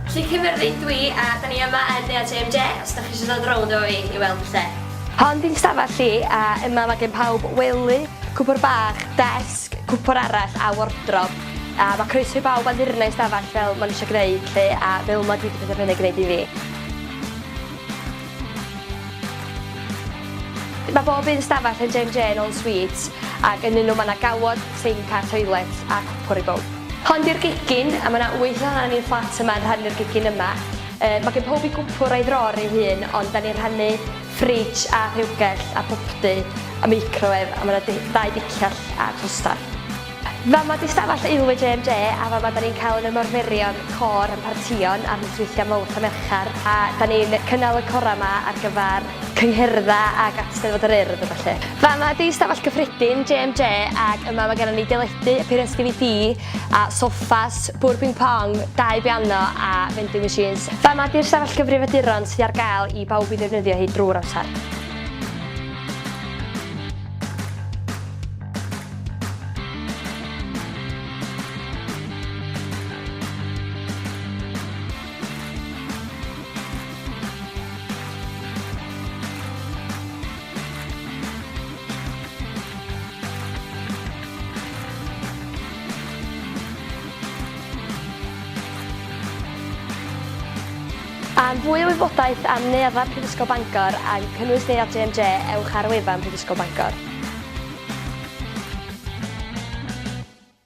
Lleucu Myrddin dwi a da ni yma yn Neuadd JMJ os da chi eisiau dod rownd o fi i weld lle. Hon di'n stafell i a yma mae gen pawb wely, cwpwr bach, desg, cwpwr arall a wardrob. A mae croeso i bawb addurna i stafell fel maen eisiau gwneud lle a fel mae dwi wedi penderfynu gwneud i fi. Mae bob un stafell yn JMJ yn all-suite ac yn un nhw mae yna gawod, sinc a toilet a cwpwr i bawb. Hon di'r gegin a mae yna 8 ohonan ni'n fflat yma yn rhannu'r gegin yma. Mae gen pob i gwpwr a'i ddror ei hun, ond da ni'n rhannu fridge a rhywgell a popdy a microwave a mae yna 2 dicall a tostar. Fama di stafell ilwy JMJ a fama da ni'n cael yn ymarferion cor yn partion ar ddwythia mawrth a merchar a da ni'n cynnal y cora yma ar gyfer cyngherdda ac Eisteddfod yr Urdd o felly. Fama di stafell gyffredin JMJ ac yma mae gennym ni deledu, pires DVD a soffas, bwr ping pong, 2 piano a vending machines. Fama di'r stafell gyfrifiaduron sydd ar gael i bawb i ddefnyddio hi drwy'r amser. Am fwy o wybodaeth am Neuadd Prifysgol Bangor a cynnwys Neuadd JMJ, ewch ar wefan Prifysgol Bangor.